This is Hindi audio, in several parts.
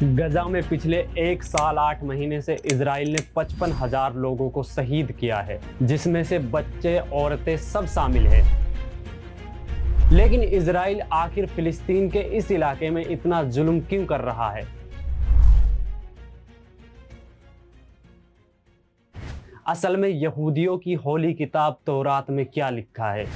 गजा में पिछले 1 साल 8 महीने से इजराइल ने 55,000 लोगों को शहीद किया है, जिसमें से बच्चे, औरतें सब शामिल हैं। लेकिन इजराइल आखिर फिलिस्तीन के इस इलाके में इतना जुल्म क्यों कर रहा है? असल में यहूदियों की होली किताब तौरात में क्या लिखा है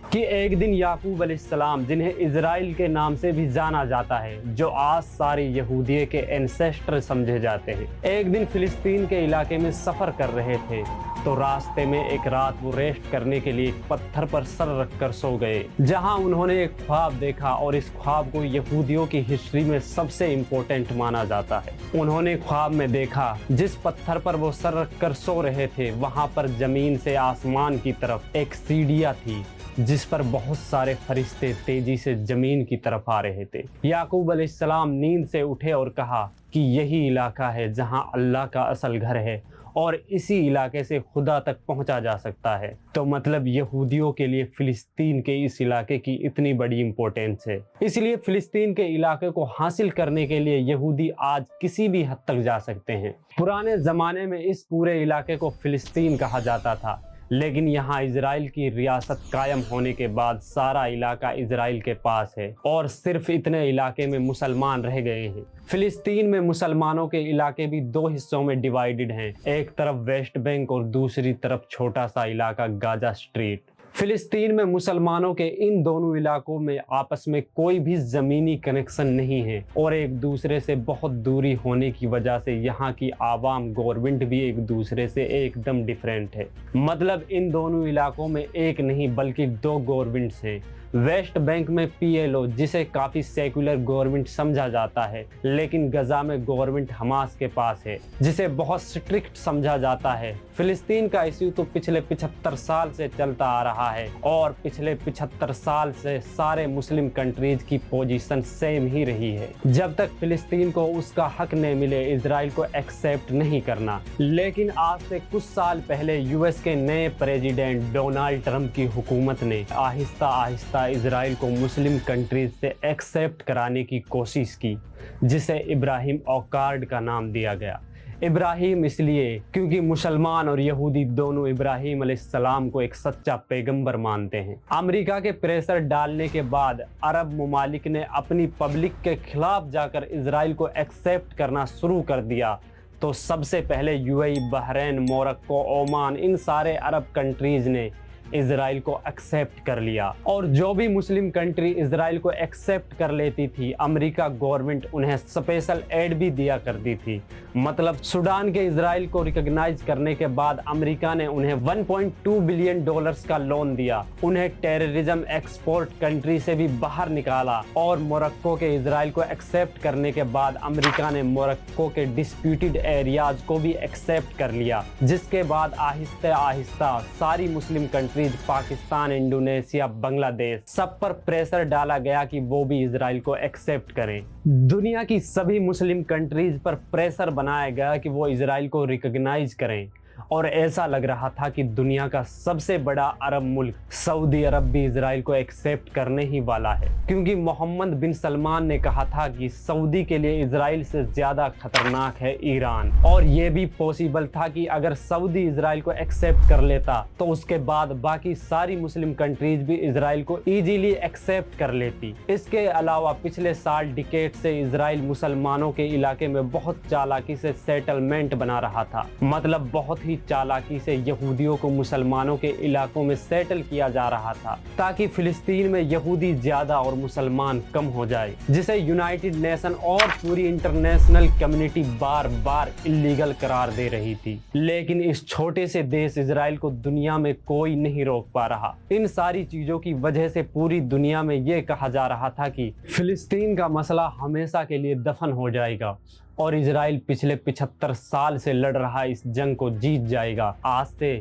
कि एक दिन याकूब अलैहिस्सलाम, जिन्हें इजराइल के नाम से भी जाना जाता है, जो आज सारे यहूदियों के एंसेस्टर समझे जाते हैं, एक दिन फिलिस्तीन के इलाके में सफर कर रहे थे तो रास्ते में एक रात वो रेस्ट करने के लिए एक पत्थर पर सर रखकर सो गए, जहां उन्होंने एक ख्वाब देखा और इस ख्वाब को यहूदियों की हिस्ट्री में सबसे इम्पोर्टेंट माना जाता है। उन्होंने ख्वाब में देखा जिस पत्थर पर वो सर रखकर सो रहे थे, वहां पर जमीन से आसमान की तरफ एक सीढ़ियां थी जिस पर बहुत सारे फरिश्ते तेजी से जमीन की तरफ आ रहे थे। याकूब अलैहिस्सलाम नींद से उठे और कहा कि यही इलाका है जहां अल्लाह का असल घर है और इसी इलाके से खुदा तक पहुंचा जा सकता है। तो मतलब यहूदियों के लिए फिलिस्तीन के इस इलाके की इतनी बड़ी इंपॉर्टेंस है। इसलिए फिलिस्तीन के इलाके को हासिल करने के लिए यहूदी आज किसी भी हद तक जा सकते हैं। पुराने ज़माने में इस पूरे इलाके को फिलिस्तीन कहा जाता था, लेकिन यहाँ इजराइल की रियासत कायम होने के बाद सारा इलाका इजराइल के पास है और सिर्फ इतने इलाके में मुसलमान रह गए हैं। फिलिस्तीन में मुसलमानों के इलाके भी दो हिस्सों में डिवाइडेड हैं, एक तरफ वेस्ट बैंक और दूसरी तरफ छोटा सा इलाका गाजा स्ट्रीट। फिलिस्तीन में मुसलमानों के इन दोनों इलाकों में आपस में कोई भी ज़मीनी कनेक्शन नहीं है और एक दूसरे से बहुत दूरी होने की वजह से यहाँ की आवाम गवर्नमेंट भी एक दूसरे से एकदम डिफरेंट है। मतलब इन दोनों इलाकों में एक नहीं बल्कि दो गवर्नमेंट्स हैं। वेस्ट बैंक में PLO, जिसे काफ़ी सेकुलर गवर्नमेंट समझा जाता है, लेकिन गजा में गवर्नमेंट हमास के पास है, जिसे बहुत स्ट्रिक्ट समझा जाता है। फिलिस्तीन का इश्यू तो पिछले 75 साल से चलता आ रहा है और पिछले 75 साल से सारे मुस्लिम कंट्रीज की पोजीशन सेम ही रही है। जब तक फिलिस्तीन को उसका हक नहीं मिले, इजराइल को एक्सेप्ट नहीं करना। लेकिन आज से कुछ साल पहले US के नए प्रेसिडेंट डोनाल्ड ट्रंप की हुकूमत ने आहिस्ता आहिस्ता इजराइल को मुस्लिम कंट्रीज से एक्सेप्ट कराने की कोशिश की, जिसे इब्राहिम औकार्ड का नाम दिया गया। इब्राहिम इसलिए क्योंकि मुसलमान और यहूदी दोनों इब्राहिम अलैहिस्सलाम को एक सच्चा पैगंबर मानते हैं। अमेरिका के प्रेशर डालने के बाद अरब ममालिक ने अपनी पब्लिक के खिलाफ जाकर इजराइल को एक्सेप्ट करना शुरू कर दिया। तो सबसे पहले UAE, बहरीन, मोरक्को, ओमान, इन सारे अरब कंट्रीज ने इजराइल को एक्सेप्ट कर लिया और जो भी मुस्लिम कंट्री इजराइल को एक्सेप्ट कर लेती थी, अमेरिका गवर्नमेंट उन्हें स्पेशल एड भी दिया करती थी। मतलब सूडान के इजराइल को रिकॉग्नाइज करने के बाद अमेरिका ने उन्हें $1.2 बिलियन का लोन दिया, उन्हें टेररिज्म एक्सपोर्ट कंट्री से भी बाहर निकाला और मोरक्को के इजराइल को एक्सेप्ट करने के बाद अमेरिका ने मोरक्को के डिस्प्यूटेड एरियाज को भी एक्सेप्ट कर लिया, जिसके बाद आहिस्ता आहिस्ता सारी Muslim countries Pakistan, Indonesia, Bangladesh, सब पर प्रेशर डाला गया कि वो भी इजराइल को एक्सेप्ट करें। दुनिया की सभी मुस्लिम कंट्रीज पर प्रेशर बनाया गया कि वो इजराइल को रिकॉग्नाइज करें और ऐसा लग रहा था कि दुनिया का सबसे बड़ा अरब मुल्क सऊदी अरब भी इजराइल को एक्सेप्ट करने ही वाला है, क्योंकि मोहम्मद बिन सलमान ने कहा था कि सऊदी के लिए इजराइल से ज़्यादा खतरनाक है ईरान। और ये भी पॉसिबल था कि अगर सऊदी इजराइल को एक्सेप्ट कर लेता तो उसके बाद बाकी सारी मुस्लिम कंट्रीज भी इजराइल को ईजीली एक्सेप्ट कर लेती। इसके अलावा पिछले साल डिकेड से इजराइल मुसलमानों के इलाके में बहुत चालाकी से सेटलमेंट बना रहा था। मतलब बहुत ही चालाकी से यहूदियों को मुसलमानों के इलाकों में सेटल किया जा रहा था, ताकि फिलिस्तीन में यहूदी ज्यादा और मुसलमान कम हो जाए, जिसे यूनाइटेड नेशन और पूरी इंटरनेशनल कम्युनिटी बार बार इलीगल करार दे रही थी। लेकिन इस छोटे से देश इजराइल को दुनिया में कोई नहीं रोक पा रहा। इन सारी चीजों की वजह से पूरी दुनिया में ये कहा जा रहा था कि फिलिस्तीन का मसला हमेशा के लिए दफन हो जाएगा और इजराइल पिछले 75 साल से लड़ रहा इस जंग को जीत जाएगा। आज से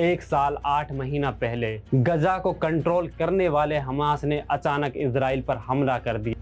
1 साल 8 महीना पहले गजा को कंट्रोल करने वाले हमास ने अचानक इजराइल पर हमला कर दिया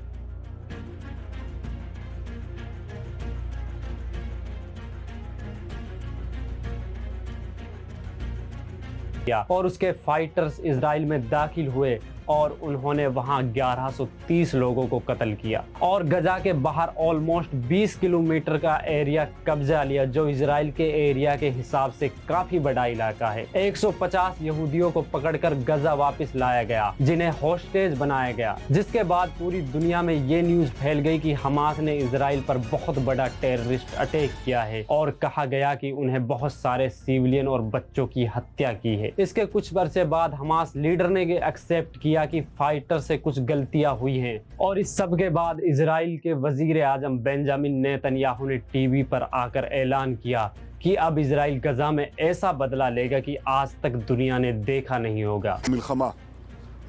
और उसके फाइटर्स इजराइल में दाखिल हुए और उन्होंने वहां 1130 लोगों को कत्ल किया और गजा के बाहर ऑलमोस्ट 20 किलोमीटर का एरिया कब्जा लिया, जो इजराइल के एरिया के हिसाब से काफी बड़ा इलाका है। 150 यहूदियों को पकड़कर गजा वापस लाया गया, जिन्हें हॉस्टेज बनाया गया, जिसके बाद पूरी दुनिया में ये न्यूज फैल गई कि हमास ने इजराइल पर बहुत बड़ा टेररिस्ट अटैक किया है और कहा गया कि उन्हें बहुत सारे सिविलियन और बच्चों की हत्या की है। इसके कुछ वर्ष बाद हमास लीडर ने एक्सेप्ट किया कि फाइटर से कुछ गलतियां हुई हैं और इस सब के बाद इजराइल के वजीर आजम बेंजामिन नेतन्याहू ने टीवी पर आकर ऐलान किया कि अब इजराइल गजा में ऐसा बदला लेगा कि आज तक दुनिया ने देखा नहीं होगा। מלחמה,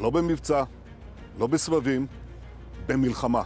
לא במבצע, לא בסבבים, במלחמה.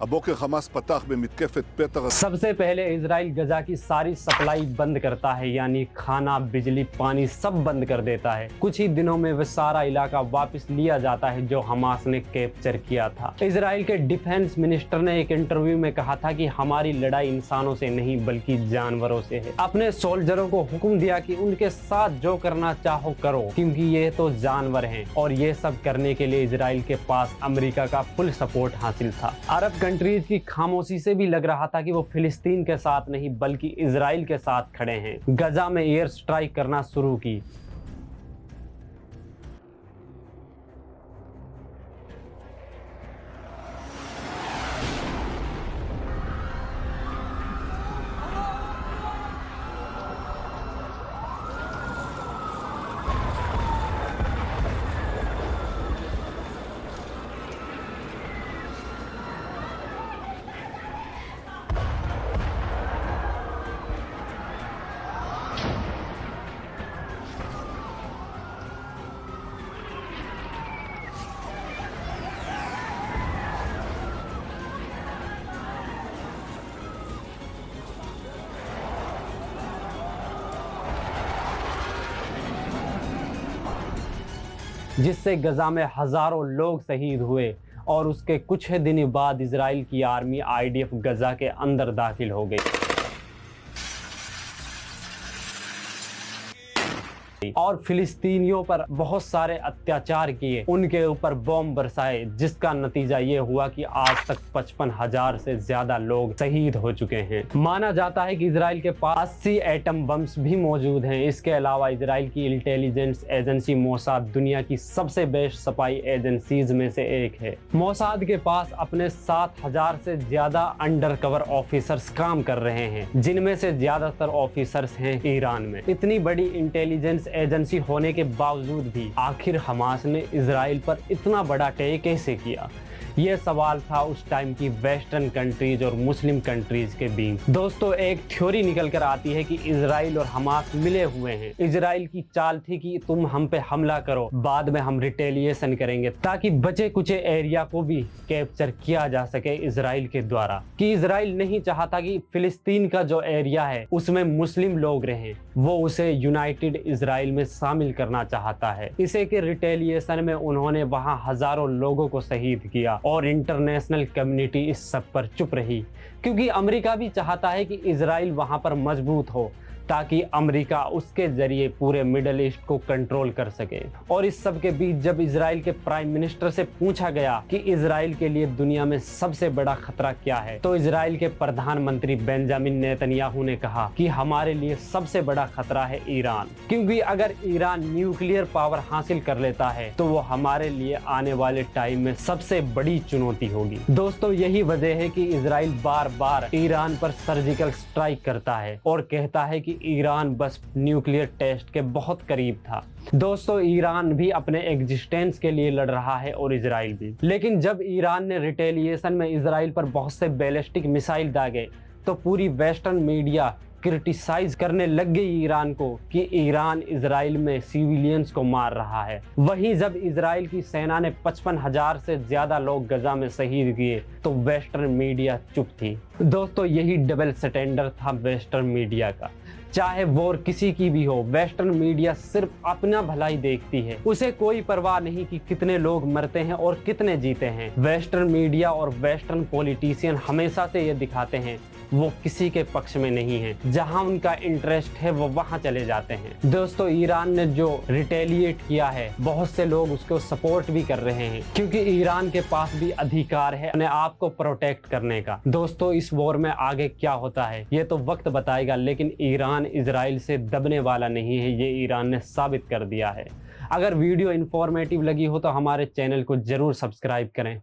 הבוקר חמאס פתח במתקפת פתע רצחנית। सबसे पहले इजराइल गजा की सारी सप्लाई बंद करता है, यानी खाना, बिजली, पानी सब बंद कर देता है। कुछ ही दिनों में वह सारा इलाका वापस लिया जाता है जो हमास ने कैप्चर किया था। इजराइल के डिफेंस मिनिस्टर ने एक इंटरव्यू में कहा था कि हमारी लड़ाई इंसानों से नहीं बल्कि जानवरों से है। अपने सोल्जरों को हुक्म दिया कि उनके साथ जो करना चाहो करो, क्योंकि ये तो जानवर हैं और ये सब करने के लिए इजराइल के पास अमेरिका का फुल सपोर्ट हासिल था। अरब कंट्रीज की खामोशी से भी लग रहा था कि वो फिलिस्तीन के साथ नहीं बल्कि इजराइल के साथ खड़े हैं। गजा में एयर स्ट्राइक करना शुरू की। जिससे गजा में हजारों लोग शहीद हुए और उसके कुछ ही दिन बाद इजराइल की आर्मी आईडीएफ गजा के अंदर दाखिल हो गई और फिलिस्तीनियों पर बहुत सारे अत्याचार किए, उनके ऊपर बॉम्ब बरसाए, जिसका नतीजा ये हुआ कि आज तक 55,000 से ज्यादा लोग शहीद हो चुके हैं। माना जाता है कि इजराइल के पास 80 एटम बम्स भी मौजूद हैं। इसके अलावा इजराइल की इंटेलिजेंस एजेंसी मोसाद दुनिया की सबसे बेस्ट स्पाई एजेंसीज में से एक है। मोसाद के पास अपने 7,000 से ज्यादा अंडर कवर ऑफिसर्स काम कर रहे हैं, जिनमें से ज्यादातर ऑफिसर्स हैं ईरान में। इतनी बड़ी इंटेलिजेंस एजेंसी होने के बावजूद भी आखिर हमास ने इजराइल पर इतना बड़ा अटैक कैसे किया? ये सवाल था उस टाइम की वेस्टर्न कंट्रीज और मुस्लिम कंट्रीज के बीच। दोस्तों, एक थ्योरी निकल कर आती है कि इजराइल और हमास मिले हुए हैं। इजराइल की चाल थी कि तुम हम पे हमला करो, बाद में हम रिटेलिएशन करेंगे, ताकि बचे कुचे एरिया को भी कैप्चर किया जा सके इजराइल के द्वारा। कि इजराइल नहीं चाहता कि फिलिस्तीन का जो एरिया है उसमें मुस्लिम लोग रहें, वो उसे यूनाइटेड इजराइल में शामिल करना चाहता है। इसे के रिटेलिएशन में उन्होंने वहां हजारों लोगों को शहीद किया और इंटरनेशनल कम्युनिटी इस सब पर चुप रही, क्योंकि अमेरिका भी चाहता है कि इजराइल वहां पर मजबूत हो, ताकि अमेरिका उसके जरिए पूरे मिडल ईस्ट को कंट्रोल कर सके। और इस सब के बीच जब इजराइल के प्राइम मिनिस्टर से पूछा गया कि इजराइल के लिए दुनिया में सबसे बड़ा खतरा क्या है, तो इजराइल के प्रधानमंत्री बेंजामिन नेतन्याहू ने कहा कि हमारे लिए सबसे बड़ा खतरा है ईरान, क्योंकि अगर ईरान न्यूक्लियर पावर हासिल कर लेता है तो वो हमारे लिए आने वाले टाइम में सबसे बड़ी चुनौती होगी। दोस्तों, यही वजह है कि इजराइल बार बार ईरान पर सर्जिकल स्ट्राइक करता है और कहता है कि ईरान बस न्यूक्लियर टेस्ट के बहुत करीब था। दोस्तों, ईरान भी अपने एग्जिस्टेंस के लिए लड़ रहा है और इजराइल भी। लेकिन जब ईरान ने रिटेलिएशन में इजराइल पर बहुत से बैलिस्टिक मिसाइल दागे तो पूरी वेस्टर्न मीडिया क्रिटिसाइज करने लग गई ईरान को कि ईरान इजराइल में सिविलियंस को मार रहा है। वहीं जब इजराइल की सेना ने 55,000 से ज्यादा लोग गजा में शहीद किए तो वेस्टर्न मीडिया चुप थी। दोस्तों, यही डबल स्टैंडर्ड था वेस्टर्न मीडिया का। चाहे वॉर किसी की भी हो, वेस्टर्न मीडिया सिर्फ अपना भलाई देखती है। उसे कोई परवाह नहीं कि कितने लोग मरते हैं और कितने जीते हैं। वेस्टर्न मीडिया और वेस्टर्न पॉलिटिशियन हमेशा से ये दिखाते हैं वो किसी के पक्ष में नहीं है। जहां उनका इंटरेस्ट है वो वहां चले जाते हैं। दोस्तों, ईरान ने जो रिटेलिएट किया है, बहुत से लोग उसको सपोर्ट भी कर रहे हैं, क्योंकि ईरान के पास भी अधिकार है अपने आप को प्रोटेक्ट करने का। दोस्तों, इस वॉर में आगे क्या होता है ये तो वक्त बताएगा, लेकिन ईरान इजराइल से दबने वाला नहीं है, ये ईरान ने साबित कर दिया है। अगर वीडियो इंफॉर्मेटिव लगी हो तो हमारे चैनल को जरूर सब्सक्राइब करें।